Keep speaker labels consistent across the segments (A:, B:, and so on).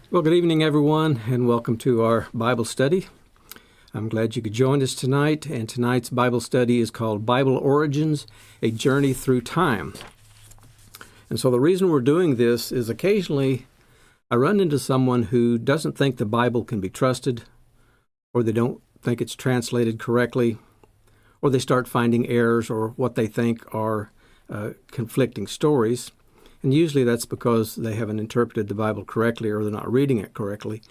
A: Well, good evening, everyone, and welcome to our Bible study. I'm glad you could join us tonight, and tonight's Bible study is called Bible Origins, A Journey Through Time. And so the reason we're doing this is occasionally I run into someone who doesn't think the Bible can be trusted, or they don't think it's translated correctly, or they start finding errors or what they think are conflicting stories. And usually that's because they haven't interpreted the Bible correctly or they're not reading it correctly.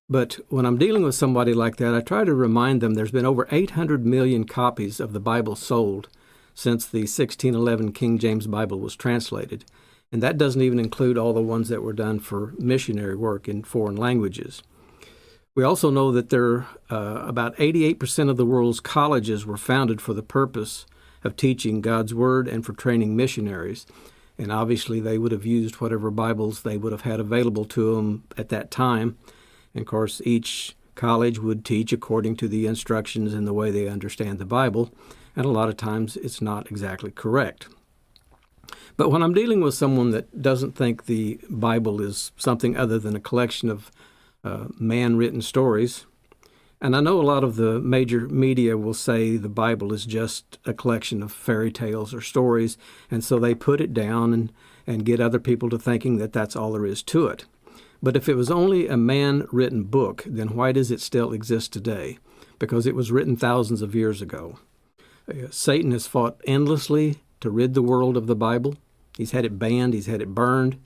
A: But when I'm dealing with somebody like that, I try to remind them there's been over 800 million copies of the Bible sold since the 1611 King James Bible was translated. And that doesn't even include all the ones that were done for missionary work in foreign languages. We also know that about 88% of the world's colleges were founded for the purpose of teaching God's Word and for training missionaries. And obviously they would have used whatever Bibles they would have had available to them at that time. And of course, each college would teach according to the instructions and the way they understand the Bible. And a lot of times it's not exactly correct. But when I'm dealing with someone that doesn't think the Bible is something other than a collection of man-written stories, and I know a lot of the major media will say the Bible is just a collection of fairy tales or stories, and so they put it down and get other people to thinking that that's all there is to it. But if it was only a man-written book, then why does it still exist today? Because it was written thousands of years ago. Satan has fought endlessly to rid the world of the Bible. He's had it banned, he's had it burned.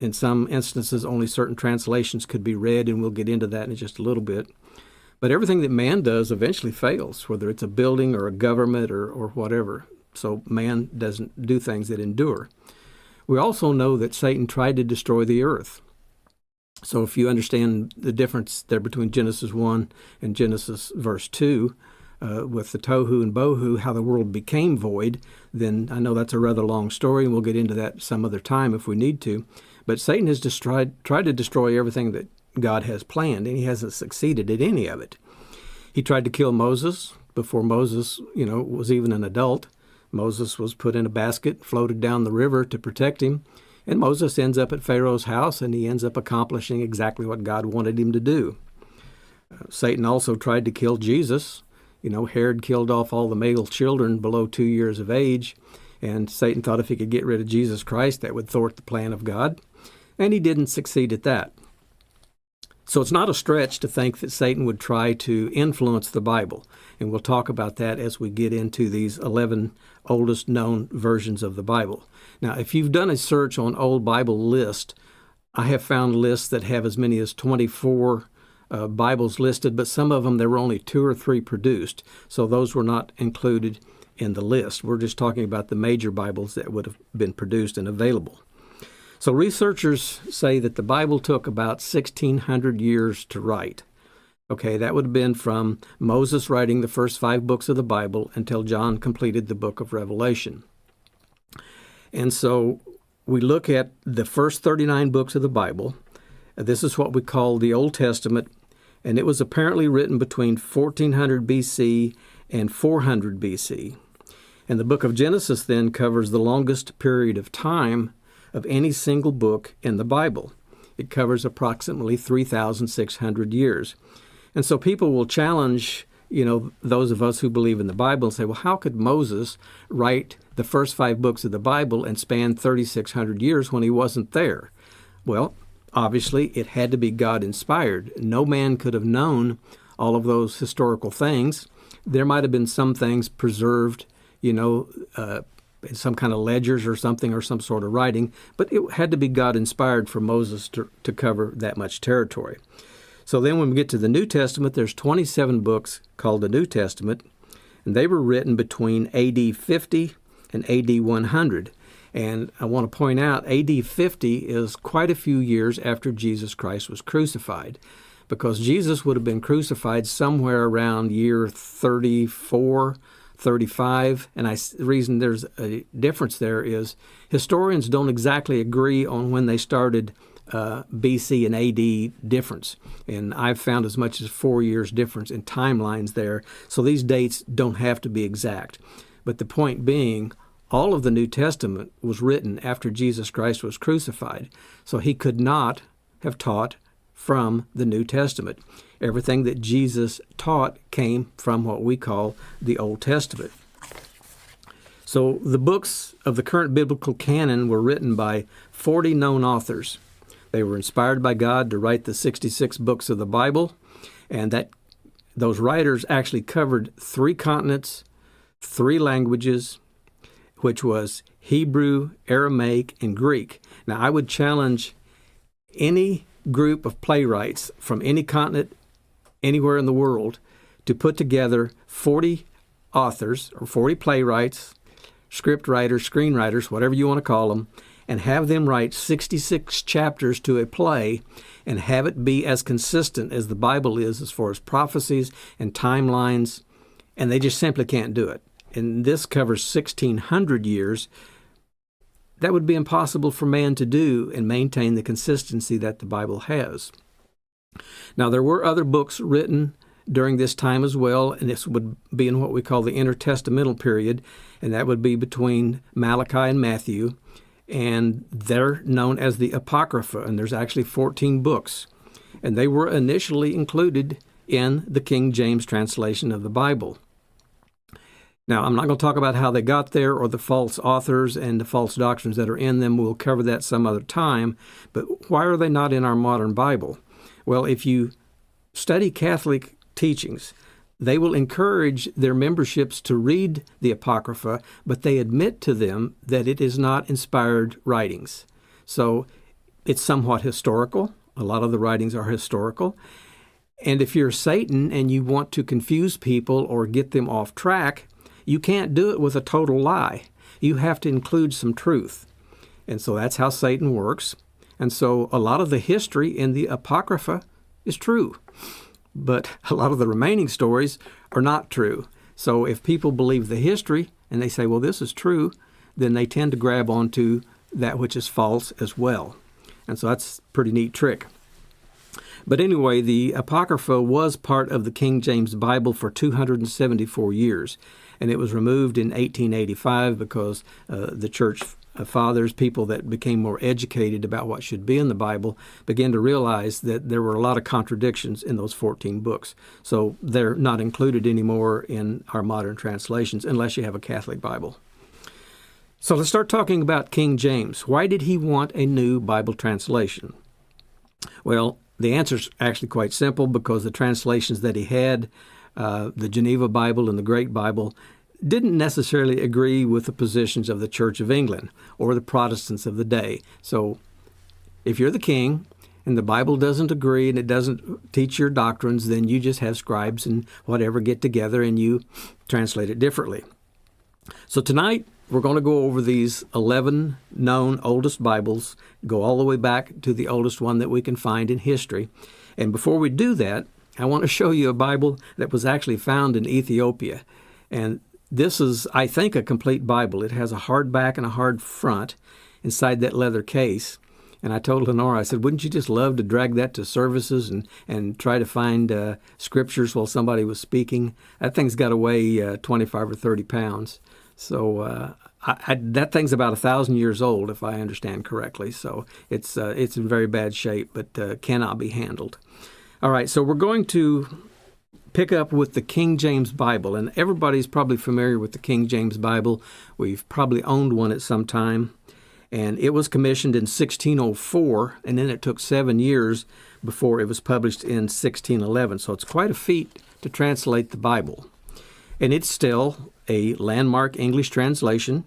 A: In some instances, only certain translations could be read, and we'll get into that in just a little bit. But everything that man does eventually fails, whether it's a building or a government or whatever. So man doesn't do things that endure. We also know that Satan tried to destroy the earth. So if you understand the difference there between Genesis 1 and Genesis verse 2, with the tohu and bohu, how the world became void, then I know that's a rather long story, and we'll get into that some other time if we need to. But Satan has tried to destroy everything that God has planned, and he hasn't succeeded at any of it. He tried to kill Moses before Moses, was even an adult. Moses was put in a basket, floated down the river to protect him, and Moses ends up at Pharaoh's house, and he ends up accomplishing exactly what God wanted him to do. Satan also tried to kill Jesus. Herod killed off all the male children below 2 years of age, and Satan thought if he could get rid of Jesus Christ, that would thwart the plan of God, and he didn't succeed at that. So it's not a stretch to think that Satan would try to influence the Bible, and we'll talk about that as we get into these 11 oldest known versions of the Bible. Now, if you've done a search on old Bible list, I have found lists that have as many as 24 Bibles listed, but some of them there were only 2 or 3 produced, so those were not included in the list. We're just talking about the major Bibles that would have been produced and available. So researchers say that the Bible took about 1,600 years to write. Okay, that would have been from Moses writing the first 5 books of the Bible until John completed the book of Revelation. And so we look at the first 39 books of the Bible. This is what we call the Old Testament, and it was apparently written between 1400 BC and 400 BC. And the book of Genesis then covers the longest period of time of any single book in the Bible. It covers approximately 3,600 years. And so people will challenge, those of us who believe in the Bible and say, well, how could Moses write the first 5 books of the Bible and span 3,600 years when he wasn't there? Well, obviously, it had to be God-inspired. No man could have known all of those historical things. There might have been some things preserved, in some kind of ledgers or something or some sort of writing, but it had to be God-inspired for Moses to cover that much territory. So then when we get to the New Testament, there's 27 books called the New Testament, and they were written between AD 50 and AD 100. And I want to point out, AD 50 is quite a few years after Jesus Christ was crucified, because Jesus would have been crucified somewhere around year 34, 35. And the reason there's a difference there is historians don't exactly agree on when they started BC and AD difference. And I've found as much as 4 years difference in timelines there. So these dates don't have to be exact. But the point being, all of the New Testament was written after Jesus Christ was crucified. So he could not have taught from the New Testament. Everything that Jesus taught came from what we call the Old Testament. So the books of the current biblical canon were written by 40 known authors. They were inspired by God to write the 66 books of the Bible, and those writers actually covered 3 continents, 3 languages, which was Hebrew, Aramaic, and Greek. Now, I would challenge any group of playwrights from any continent, anywhere in the world, to put together 40 authors or 40 playwrights, script writers, screenwriters, whatever you want to call them, and have them write 66 chapters to a play and have it be as consistent as the Bible is as far as prophecies and timelines, and they just simply can't do it. And this covers 1,600 years. That would be impossible for man to do and maintain the consistency that the Bible has. Now, there were other books written during this time as well, and this would be in what we call the intertestamental period, and that would be between Malachi and Matthew, and they're known as the Apocrypha, and there's actually 14 books, and they were initially included in the King James translation of the Bible. Now, I'm not going to talk about how they got there or the false authors and the false doctrines that are in them. We'll cover that some other time, but why are they not in our modern Bible? Well, if you study Catholic teachings, they will encourage their memberships to read the Apocrypha, but they admit to them that it is not inspired writings. So it's somewhat historical. A lot of the writings are historical. And if you're Satan and you want to confuse people or get them off track, you can't do it with a total lie. You have to include some truth. And so that's how Satan works. And so a lot of the history in the Apocrypha is true. But a lot of the remaining stories are not true. So if people believe the history and they say, well, this is true, then they tend to grab onto that which is false as well. And so that's a pretty neat trick. But anyway, the Apocrypha was part of the King James Bible for 274 years. And it was removed in 1885 because the church fathers, people that became more educated about what should be in the Bible, began to realize that there were a lot of contradictions in those 14 books. So they're not included anymore in our modern translations unless you have a Catholic Bible. So let's start talking about King James. Why did he want a new Bible translation? Well, the answer is actually quite simple, because the translations that he had, the Geneva Bible and the Great Bible, didn't necessarily agree with the positions of the Church of England or the Protestants of the day. So if you're the king and the Bible doesn't agree and it doesn't teach your doctrines, then you just have scribes and whatever get together and you translate it differently. So tonight we're going to go over these 11 known oldest Bibles, go all the way back to the oldest one that we can find in history. And before we do that, I want to show you a Bible that was actually found in Ethiopia. And this is, I think, a complete Bible. It has a hard back and a hard front inside that leather case. And I told Lenora, I said, wouldn't you just love to drag that to services and try to find scriptures while somebody was speaking? That thing's got to weigh 25 or 30 pounds. So that thing's about 1,000 years old, if I understand correctly. So it's in very bad shape, but cannot be handled. All right, so we're going to pick up with the King James Bible, and everybody's probably familiar with the King James Bible. We've probably owned one at some time, and it was commissioned in 1604, and then it took 7 years before it was published in 1611. So it's quite a feat to translate the Bible, and it's still a landmark English translation.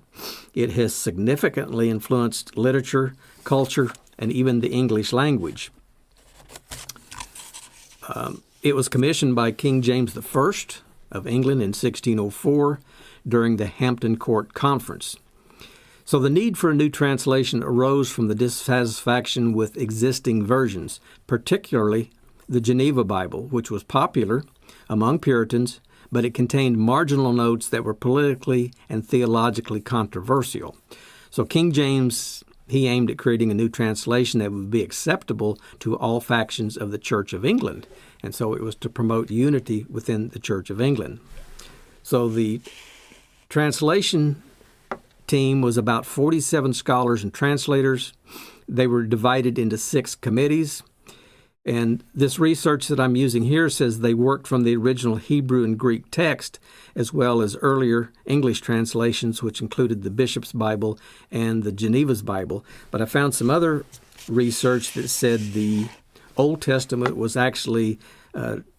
A: It has significantly influenced literature, culture, and even the English language. It was commissioned by King James I of England in 1604 during the Hampton Court Conference. So the need for a new translation arose from the dissatisfaction with existing versions, particularly the Geneva Bible, which was popular among Puritans, but it contained marginal notes that were politically and theologically controversial. So King James, he aimed at creating a new translation that would be acceptable to all factions of the Church of England. And so it was to promote unity within the Church of England. So the translation team was about 47 scholars and translators. They were divided into 6 committees. And this research that I'm using here says they worked from the original Hebrew and Greek text, as well as earlier English translations, which included the Bishop's Bible and the Geneva's Bible. But I found some other research that said the Old Testament was actually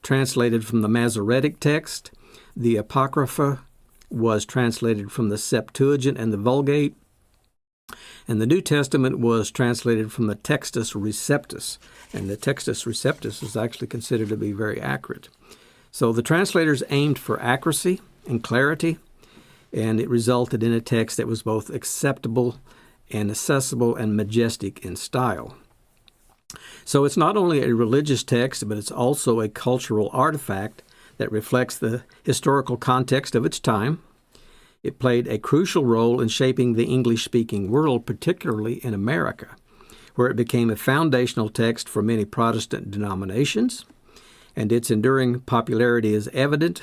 A: translated from the Masoretic text. The Apocrypha was translated from the Septuagint and the Vulgate. And the New Testament was translated from the Textus Receptus. And the Textus Receptus is actually considered to be very accurate. So the translators aimed for accuracy and clarity, and it resulted in a text that was both acceptable and accessible and majestic in style. So it's not only a religious text, but it's also a cultural artifact that reflects the historical context of its time. It played a crucial role in shaping the English-speaking world, particularly in America, where it became a foundational text for many Protestant denominations, and its enduring popularity is evident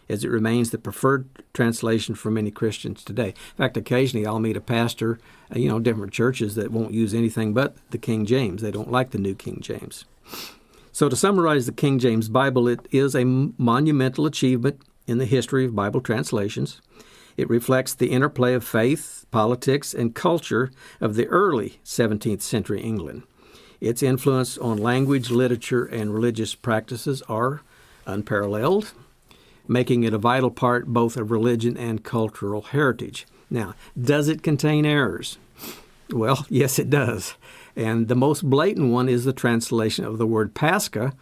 A: as it remains the preferred translation for many Christians today. In fact, occasionally I'll meet a pastor, different churches that won't use anything but the King James. They don't like the New King James. So to summarize the King James Bible, it is a monumental achievement in the history of Bible translations. It reflects the interplay of faith, politics, and culture of the early 17th century England. Its influence on language, literature, and religious practices are unparalleled, making it a vital part both of religion and cultural heritage. Now, does it contain errors? Well, yes, it does. And the most blatant one is the translation of the word Pascha,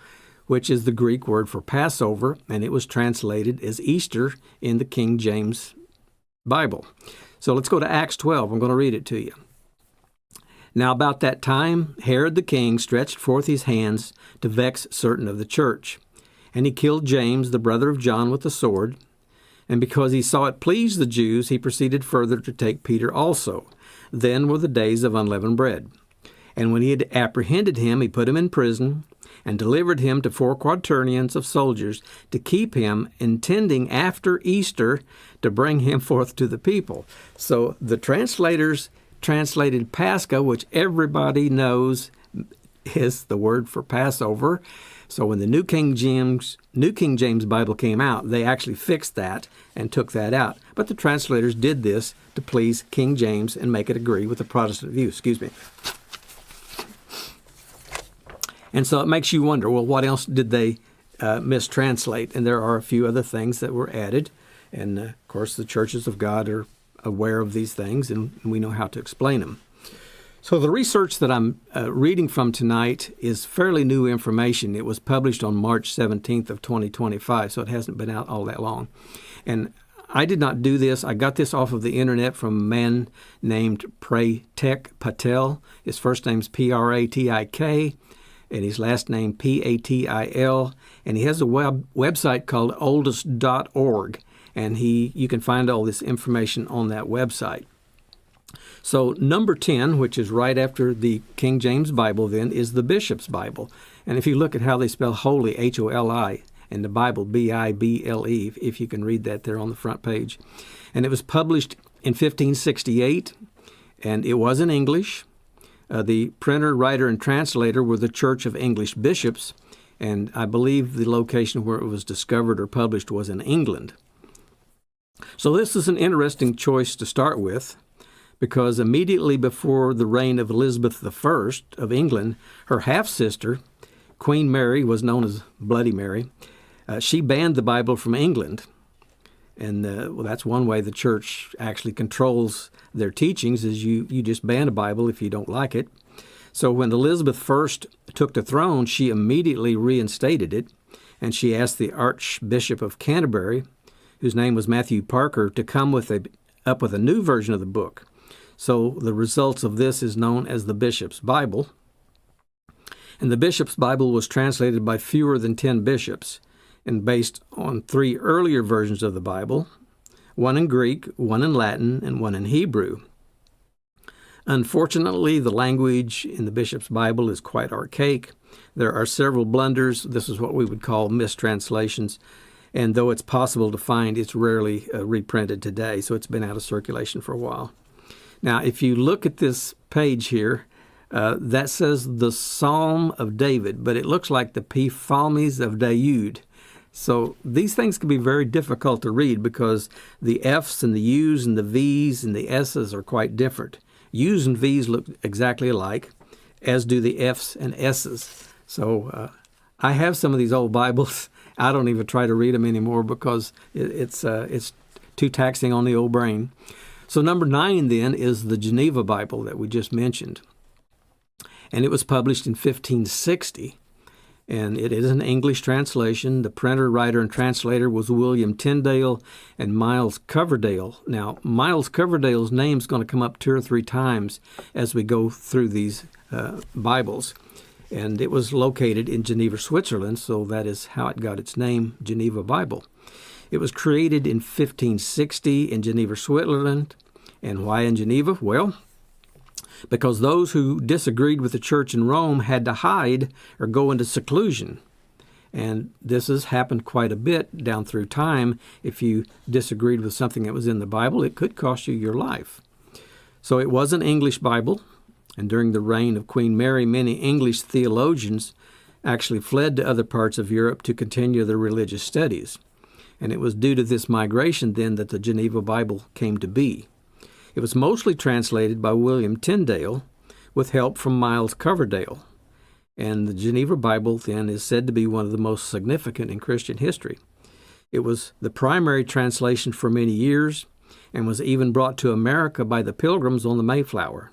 A: which is the Greek word for Passover, and it was translated as Easter in the King James Bible. So let's go to Acts 12. I'm going to read it to you. Now about that time, Herod the king stretched forth his hands to vex certain of the church. And he killed James, the brother of John, with a sword. And because he saw it pleased the Jews, he proceeded further to take Peter also. Then were the days of unleavened bread. And when he had apprehended him, he put him in prison, and delivered him to 4 quaternions of soldiers to keep him, intending after Easter to bring him forth to the people. So the translators translated Pascha, which everybody knows is the word for Passover. So when the New King James Bible came out, they actually fixed that and took that out. But the translators did this to please King James and make it agree with the Protestant view. And so it makes you wonder, well, what else did they mistranslate? And there are a few other things that were added. And, of course, the churches of God are aware of these things, and we know how to explain them. So the research that I'm reading from tonight is fairly new information. It was published on March 17th of 2025, so it hasn't been out all that long. And I did not do this. I got this off of the internet from a man named Pratik Patel. His first name's Pratik. And his last name Patil, and he has a website called oldest.org, and you can find all this information on that website. So number 10, which is right after the King James Bible then, is the Bishop's Bible. And if you look at how they spell holy, H-O-L-I, and the Bible, B-I-B-L-E, if you can read that there on the front page. And it was published in 1568, and it was in English. The printer, writer, and translator were the Church of English Bishops, and I believe the location where it was discovered or published was in England. So this is an interesting choice to start with, because immediately before the reign of Elizabeth I of England, her half-sister, Queen Mary, was known as Bloody Mary, she banned the Bible from England. And that's one way the church actually controls their teachings, is you just ban a Bible if you don't like it. So when Elizabeth I took the throne, she immediately reinstated it, and she asked the Archbishop of Canterbury, whose name was Matthew Parker, to come up with a new version of the book. So the results of this is known as the Bishop's Bible. And the Bishop's Bible was translated by fewer than 10 bishops, and based on 3 earlier versions of the Bible, one in Greek, one in Latin, and one in Hebrew. Unfortunately, the language in the Bishop's Bible is quite archaic. There are several blunders. This is what we would call mistranslations, and though it's possible to find, it's rarely reprinted today, so it's been out of circulation for a while. Now, if you look at this page here, That says the Psalm of David, but it looks like the Psalms of Daoud. So these things can be very difficult to read because the F's and the U's and the V's and the S's are quite different. U's and V's look exactly alike, as do the F's and S's. So I have some of these old Bibles. I don't even try to read them anymore because it's too taxing on the old brain. So number 9 then is the Geneva Bible that we just mentioned. And it was published in 1560. And it is an English translation. The printer, writer, and translator was William Tyndale and Miles Coverdale. Now, Miles Coverdale's name is going to come up 2 or 3 times as we go through these Bibles. And it was located in Geneva, Switzerland, so that is how it got its name, Geneva Bible. It was created in 1560 in Geneva, Switzerland. And why in Geneva? Well, because those who disagreed with the church in Rome had to hide or go into seclusion. And this has happened quite a bit down through time. If you disagreed with something that was in the Bible, it could cost you your life. So it was an English Bible, and during the reign of Queen Mary, many English theologians actually fled to other parts of Europe to continue their religious studies. And it was due to this migration then that the Geneva Bible came to be. It was mostly translated by William Tyndale with help from Miles Coverdale. And the Geneva Bible then is said to be one of the most significant in Christian history. It was the primary translation for many years and was even brought to America by the Pilgrims on the Mayflower.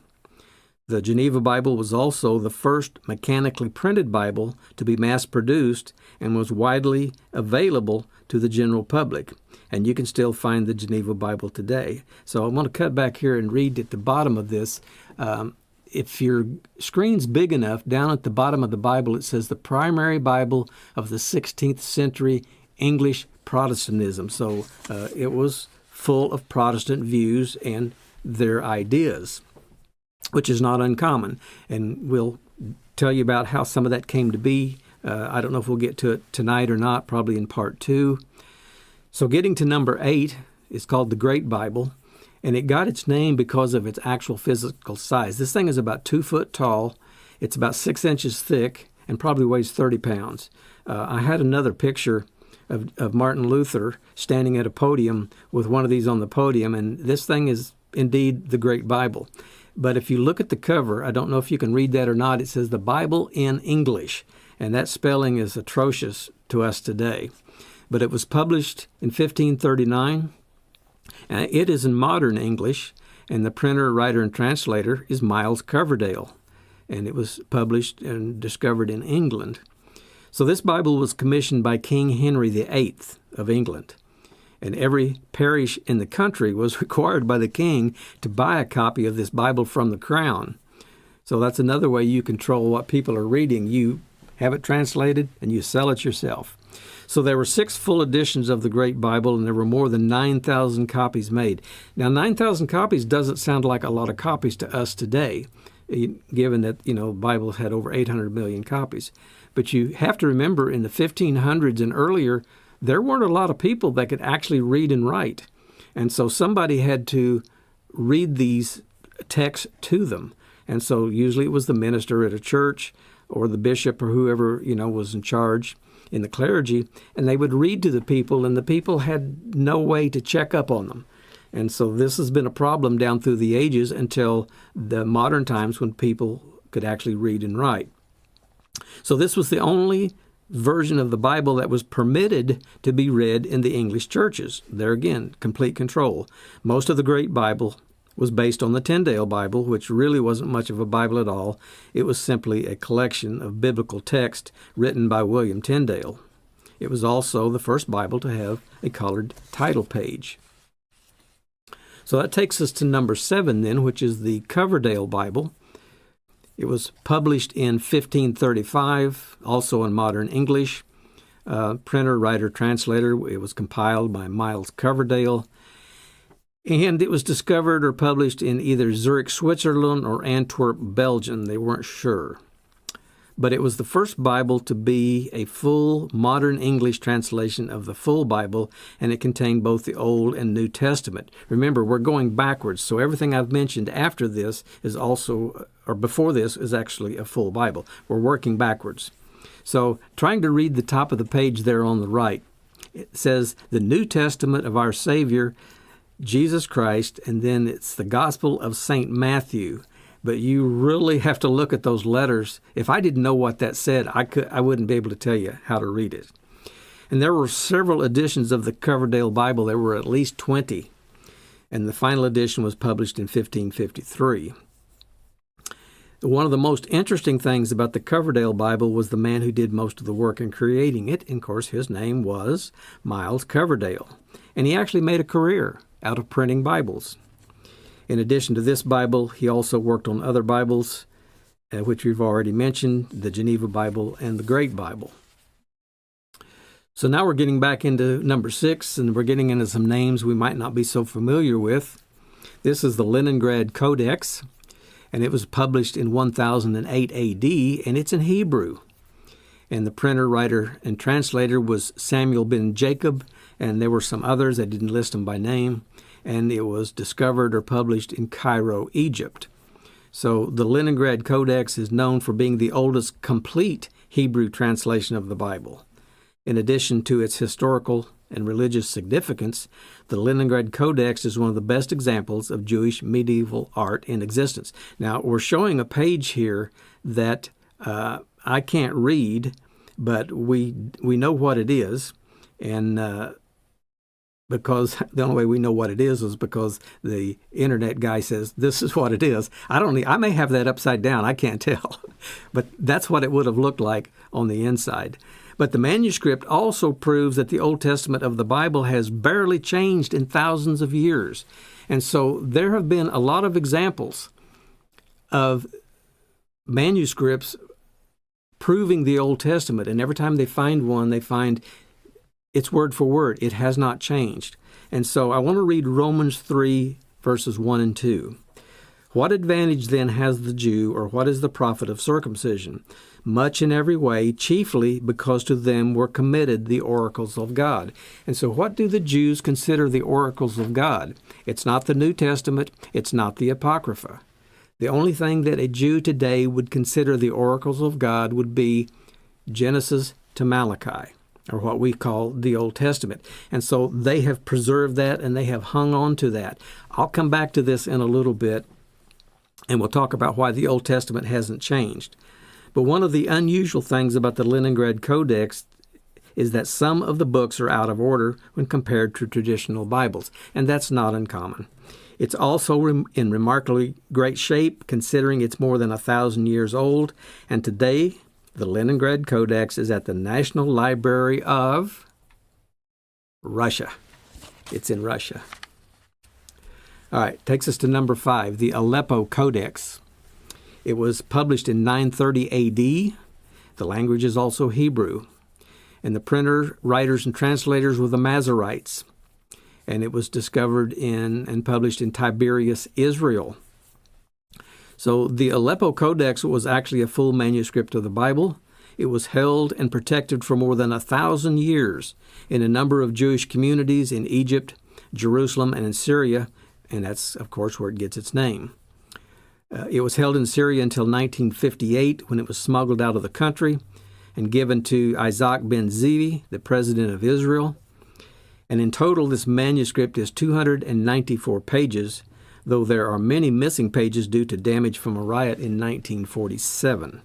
A: The Geneva Bible was also the first mechanically printed Bible to be mass-produced and was widely available to the general public. And you can still find the Geneva Bible today. So I'm going to cut back here and read at the bottom of this. If your screen's big enough, down at the bottom of the Bible it says the primary Bible of the 16th century English Protestantism. So it was full of Protestant views and their ideas, which is not uncommon. And we'll tell you about how some of that came to be. I don't know if we'll get to it tonight or not, probably in part 2. So getting to number 8 is called the Great Bible, and it got its name because of its actual physical size. This thing is about 2 foot tall. It's about 6 inches thick and probably weighs 30 pounds. I had another picture of Martin Luther standing at a podium with one of these on the podium, and this thing is indeed the Great Bible. But if you look at the cover, I don't know if you can read that or not, it says the Bible in English, and that spelling is atrocious to us today. But it was published in 1539. It is in modern English, and the printer, writer, and translator is Miles Coverdale, and it was published and discovered in England. So this Bible was commissioned by King Henry VIII of England, and every parish in the country was required by the king to buy a copy of this Bible from the crown. So that's another way you control what people are reading. You have it translated, and you sell it yourself. So there were 6 full editions of the Great Bible, and there were more than 9,000 copies made. Now, 9,000 copies doesn't sound like a lot of copies to us today, given that, Bibles had over 800 million copies. But you have to remember, in the 1500s and earlier, there weren't a lot of people that could actually read and write. And so somebody had to read these texts to them. And so usually it was the minister at a church or the bishop or whoever, was in charge in the clergy, and they would read to the people, and the people had no way to check up on them. And so this has been a problem down through the ages until the modern times when people could actually read and write. So this was the only version of the Bible that was permitted to be read in the English churches. There again, complete control. Most of the Great Bible was based on the Tyndale Bible, which really wasn't much of a Bible at all. It was simply a collection of biblical text written by William Tyndale. It was also the first Bible to have a colored title page. So that takes us to number 7 then, which is the Coverdale Bible. It was published in 1535, also in modern English. Printer, writer, translator. It was compiled by Miles Coverdale. And it was discovered or published in either Zurich, Switzerland, or Antwerp, Belgium. They weren't sure. but it was the first Bible to be a full modern English translation of the full Bible, and it contained both the Old and New Testament. Remember, we're going backwards, so everything I've mentioned after this is also, or before this, is actually a full Bible. We're working backwards. So trying to read the top of the page there on the right, it says the New Testament of our Savior, Jesus Christ, and then it's the Gospel of St. Matthew. But you really have to look at those letters. If I didn't know what that said, I wouldn't be able to tell you how to read it. And there were several editions of the Coverdale Bible. There were at least 20. And the final edition was published in 1553. One of the most interesting things about the Coverdale Bible was the man who did most of the work in creating it. And of course, his name was Miles Coverdale. And he actually made a career out of printing Bibles. In addition to this Bible, he also worked on other Bibles, which we've already mentioned, the Geneva Bible and the Great Bible. So now we're getting back into number 6, and we're getting into some names we might not be so familiar with. This is the Leningrad Codex, and it was published in 1008 A.D., and it's in Hebrew. And the printer, writer, and translator was Samuel ben Jacob, and there were some others. I didn't list them by name. And it was discovered or published in Cairo, Egypt. So the Leningrad Codex is known for being the oldest complete Hebrew translation of the Bible. In addition to its historical and religious significance, the Leningrad Codex is one of the best examples of Jewish medieval art in existence. Now, we're showing a page here that I can't read, but we know what it is, and because the only way we know what it is because the internet guy says this is what it is. I may have that upside down. I can't tell. But that's what it would have looked like on the inside. But the manuscript also proves that the Old Testament of the Bible has barely changed in thousands of years. And so there have been a lot of examples of manuscripts proving the Old Testament. And every time they find one, they find it's word for word. It has not changed. And so I want to read Romans 3, verses 1 and 2. What advantage then has the Jew, or what is the profit of circumcision? Much in every way, chiefly because to them were committed the oracles of God. And so what do the Jews consider the oracles of God? It's not the New Testament. It's not the Apocrypha. The only thing that a Jew today would consider the oracles of God would be Genesis to Malachi, or what we call the Old Testament. And so they have preserved that, and they have hung on to that. I'll come back to this in a little bit, and we'll talk about why the Old Testament hasn't changed. But one of the unusual things about the Leningrad Codex is that some of the books are out of order when compared to traditional Bibles, and that's not uncommon. It's also in remarkably great shape, considering it's more than 1,000 years old, and today the Leningrad Codex is at the National Library of Russia. It's in Russia. All right, takes us to number 5, the Aleppo Codex. It was published in 930 A.D. The language is also Hebrew. And the printer, writers, and translators were the Masoretes. And it was discovered in and published in Tiberias, Israel. So the Aleppo Codex was actually a full manuscript of the Bible. It was held and protected for more than 1,000 years in a number of Jewish communities in Egypt, Jerusalem, and in Syria, and that's, of course, where it gets its name. It was held in Syria until 1958, when it was smuggled out of the country and given to Isaac ben Zivi, the president of Israel. And in total, this manuscript is 294 pages, though there are many missing pages due to damage from a riot in 1947.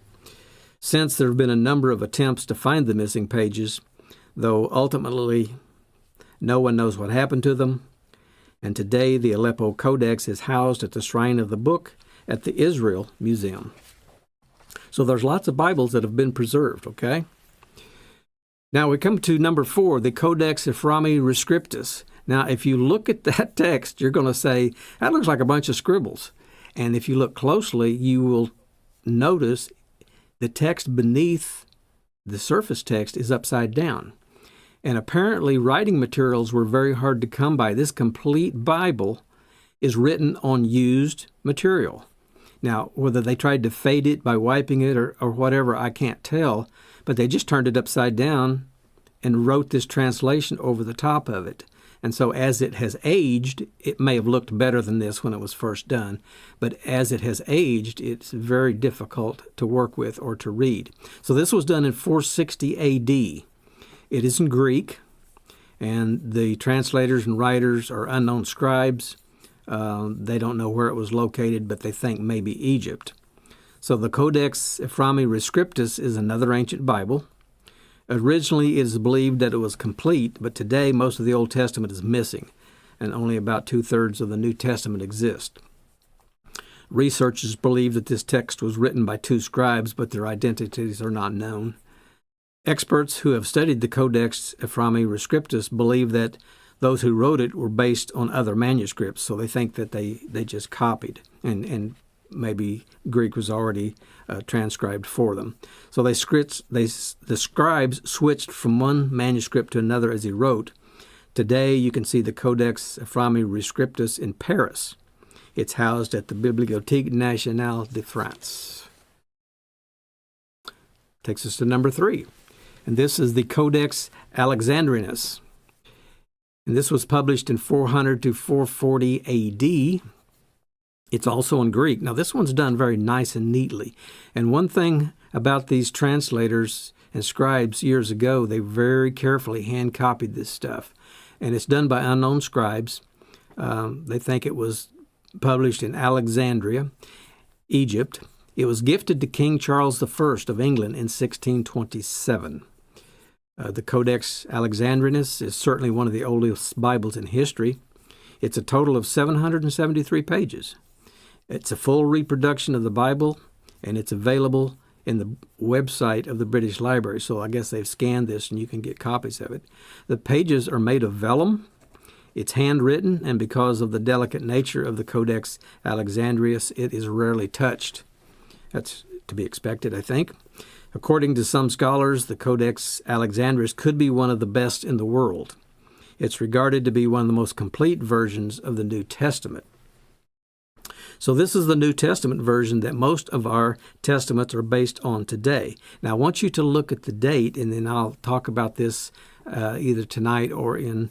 A: Since there have been a number of attempts to find the missing pages, though ultimately no one knows what happened to them. And today the Aleppo Codex is housed at the Shrine of the Book at the Israel Museum. So there's lots of Bibles that have been preserved, okay? Now we come to number 4, the Codex Ephraemi Rescriptus. Now, if you look at that text, you're going to say, that looks like a bunch of scribbles. And if you look closely, you will notice the text beneath the surface text is upside down. And apparently writing materials were very hard to come by. This complete Bible is written on used material. Now, whether they tried to fade it by wiping it or whatever, I can't tell, but they just turned it upside down and wrote this translation over the top of it. And so as it has aged, it may have looked better than this when it was first done, but as it has aged, it's very difficult to work with or to read. So this was done in 460 A.D. It is in Greek, and the translators and writers are unknown scribes. They don't know where it was located, but they think maybe Egypt. So the Codex Ephraemi Rescriptus is another ancient Bible. Originally, it is believed that it was complete, but today most of the Old Testament is missing, and only about 2/3 of the New Testament exist. Researchers believe that this text was written by 2 scribes, but their identities are not known. Experts who have studied the Codex Ephraemi Rescriptus believe that those who wrote it were based on other manuscripts, so they think that they just copied, and maybe Greek was already transcribed for them. So the scribes switched from one manuscript to another as he wrote. Today you can see the Codex Ephraemi Rescriptus in Paris. It's housed at the Bibliothèque Nationale de France. Takes us to number 3. And this is the Codex Alexandrinus. And this was published in 400 to 440 A.D. It's also in Greek. Now, this one's done very nice and neatly. And one thing about these translators and scribes years ago, they very carefully hand-copied this stuff. And it's done by unknown scribes. They think it was published in Alexandria, Egypt. It was gifted to King Charles I of England in 1627. The Codex Alexandrinus is certainly one of the oldest Bibles in history. It's a total of 773 pages. It's a full reproduction of the Bible, and it's available in the website of the British Library. So I guess they've scanned this, and you can get copies of it. The pages are made of vellum. It's handwritten, and because of the delicate nature of the Codex Alexandrinus, it is rarely touched. That's to be expected, I think. According to some scholars, the Codex Alexandrinus could be one of the best in the world. It's regarded to be one of the most complete versions of the New Testament. So this is the New Testament version that most of our testaments are based on today. Now, I want you to look at the date, and then I'll talk about this either tonight or in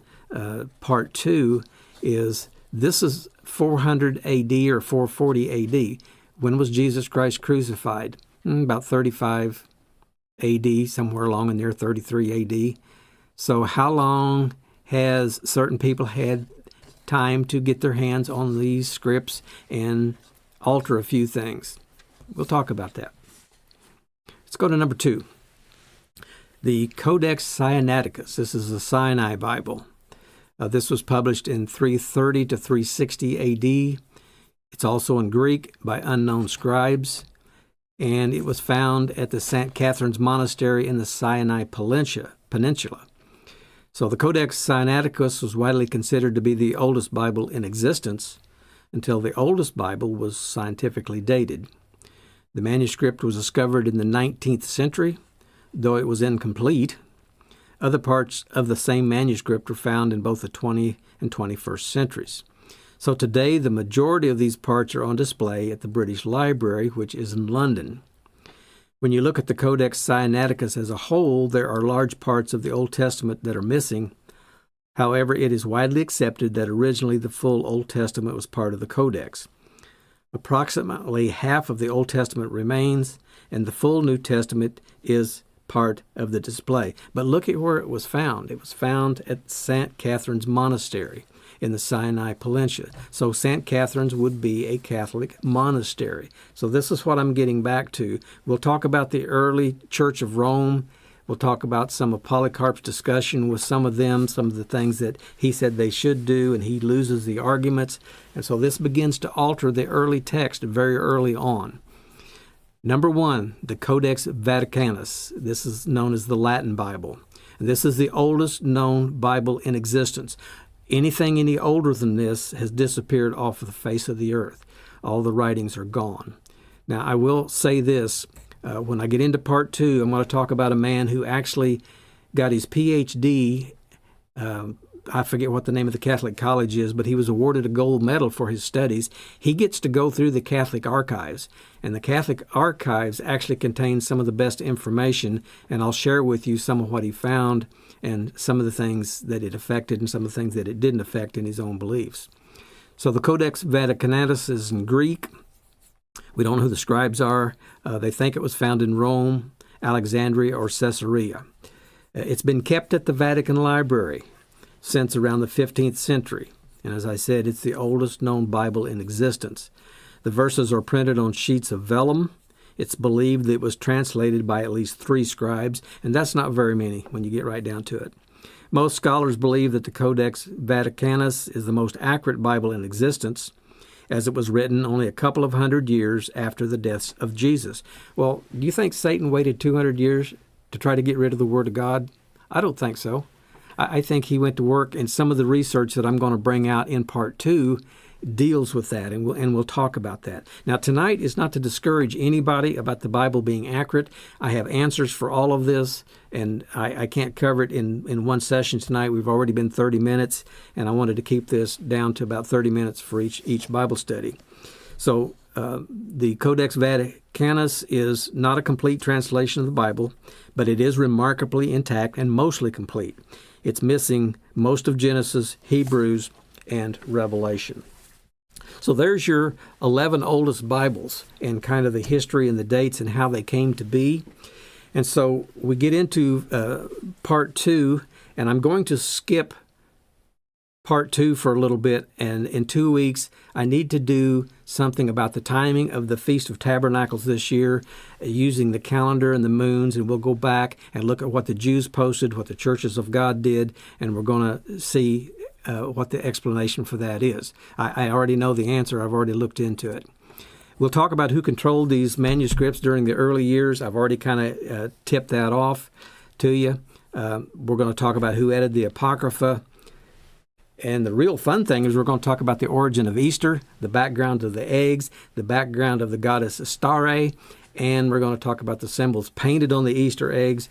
A: part 2, this is 400 A.D. or 440 A.D. When was Jesus Christ crucified? About 35 A.D., somewhere along in there, 33 A.D. So how long has certain people had time to get their hands on these scripts and alter a few things? We'll talk about that. Let's go to number 2. The Codex Sinaiticus. This is the Sinai Bible. This was published in 330 to 360 A.D. It's also in Greek by unknown scribes, and it was found at the St. Catherine's Monastery in the Sinai Peninsula. So the Codex Sinaiticus was widely considered to be the oldest Bible in existence until the oldest Bible was scientifically dated. The manuscript was discovered in the 19th century, though it was incomplete. Other parts of the same manuscript were found in both the 20th and 21st centuries. So today, the majority of these parts are on display at the British Library, which is in London. When you look at the Codex Sinaiticus as a whole, there are large parts of the Old Testament that are missing. However, it is widely accepted that originally the full Old Testament was part of the Codex. Approximately half of the Old Testament remains, and the full New Testament is part of the display. But look at where it was found. It was found at St. Catherine's Monastery in the Sinai Peninsula. So St. Catherine's would be a Catholic monastery. So this is what I'm getting back to. We'll talk about the early Church of Rome. We'll talk about some of Polycarp's discussion with some of them, some of the things that he said they should do, and he loses the arguments. And so this begins to alter the early text very early on. Number 1, the Codex Vaticanus. This is known as the Latin Bible. And this is the oldest known Bible in existence. Anything any older than this has disappeared off of the face of the earth. All the writings are gone. Now, I will say this. When I get into part 2, I'm going to talk about a man who actually got his Ph.D. I forget what the name of the Catholic college is, but he was awarded a gold medal for his studies. He gets to go through the Catholic archives, and the Catholic archives actually contain some of the best information, and I'll share with you some of what he found and some of the things that it affected and some of the things that it didn't affect in his own beliefs. So the Codex Vaticanus is in Greek. We don't know who the scribes are. They think it was found in Rome, Alexandria, or Caesarea. It's been kept at the Vatican Library since around the 15th century. And as I said, it's the oldest known Bible in existence. The verses are printed on sheets of vellum. It's believed that it was translated by at least 3 scribes, and that's not very many when you get right down to it. Most scholars believe that the Codex Vaticanus is the most accurate Bible in existence, as it was written only a couple of hundred years after the deaths of Jesus. Well, do you think Satan waited 200 years to try to get rid of the Word of God? I don't think so. I think he went to work, and some of the research that I'm going to bring out in part 2 deals with that, and we'll talk about that. Now, tonight is not to discourage anybody about the Bible being accurate. I have answers for all of this, and I can't cover it in one session tonight. We've already been 30 minutes, and I wanted to keep this down to about 30 minutes for each Bible study. So the Codex Vaticanus is not a complete translation of the Bible, but it is remarkably intact and mostly complete. It's missing most of Genesis, Hebrews, and Revelation. So there's your 11 oldest Bibles and kind of the history and the dates and how they came to be. And so we get into part 2, and I'm going to skip part 2 for a little bit, and in 2 weeks I need to do something about the timing of the Feast of Tabernacles this year, using the calendar and the moons, and we'll go back and look at what the Jews posted, what the churches of God did, and we're going to see what the explanation for that is. I already know the answer. I've already looked into it. We'll talk about who controlled these manuscripts during the early years. I've already kind of tipped that off to you. We're going to talk about who edited the Apocrypha. And the real fun thing is we're going to talk about the origin of Easter, the background of the eggs, the background of the goddess Astarte, and we're going to talk about the symbols painted on the Easter eggs.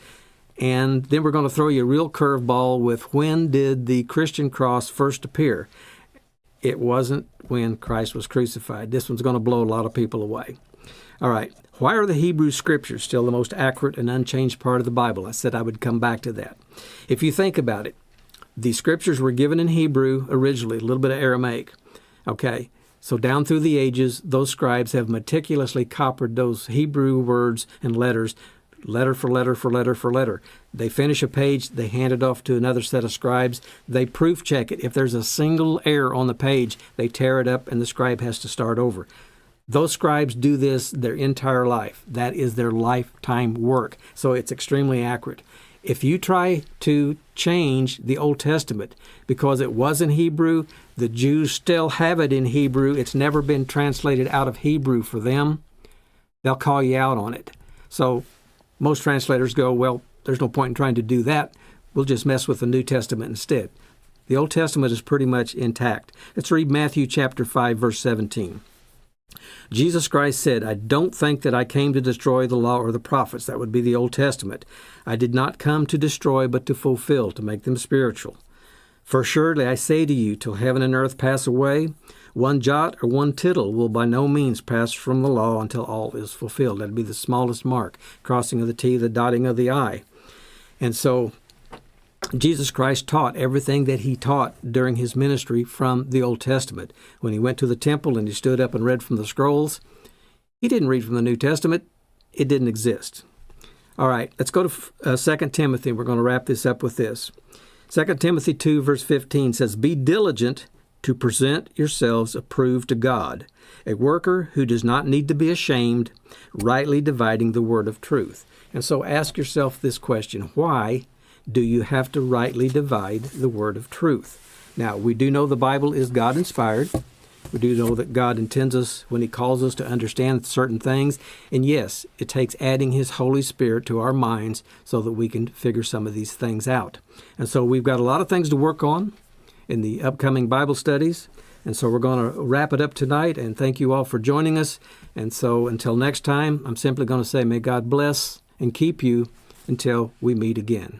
A: And then we're going to throw you a real curveball with when did the Christian cross first appear? It wasn't when Christ was crucified. This one's going to blow a lot of people away. All right. Why are the Hebrew Scriptures still the most accurate and unchanged part of the Bible? I said I would come back to that. If you think about it, the Scriptures were given in Hebrew originally, a little bit of Aramaic. Okay. So down through the ages, those scribes have meticulously copied those Hebrew words and letters, letter for letter for letter for letter. They finish a page, they hand it off to another set of scribes, they proof check it. If there's a single error on the page, they tear it up and the scribe has to start over. Those scribes do this their entire life. That is their lifetime work. So it's extremely accurate. If you try to change the Old Testament because it was in Hebrew, the Jews still have it in Hebrew, it's never been translated out of Hebrew for them, they'll call you out on it. So most translators go, well, there's no point in trying to do that. We'll just mess with the New Testament instead. The Old Testament is pretty much intact. Let's read Matthew chapter 5, verse 17. Jesus Christ said, I don't think that I came to destroy the law or the prophets. That would be the Old Testament. I did not come to destroy, but to fulfill, to make them spiritual. For surely I say to you, till heaven and earth pass away, one jot or one tittle will by no means pass from the law until all is fulfilled. That would be the smallest mark, crossing of the T, the dotting of the I. And so Jesus Christ taught everything that he taught during his ministry from the Old Testament. When he went to the temple and he stood up and read from the scrolls, he didn't read from the New Testament. It didn't exist. All right, let's go to 2 Timothy. We're going to wrap this up with this. 2 Timothy 2, verse 15 says, Be diligent to present yourselves approved to God, a worker who does not need to be ashamed, rightly dividing the word of truth. And so ask yourself this question, why do you have to rightly divide the word of truth? Now, we do know the Bible is God-inspired. We do know that God intends us when he calls us to understand certain things. And yes, it takes adding his Holy Spirit to our minds so that we can figure some of these things out. And so we've got a lot of things to work on in the upcoming Bible studies. And so we're going to wrap it up tonight. And thank you all for joining us. And so until next time, I'm simply going to say, may God bless and keep you until we meet again.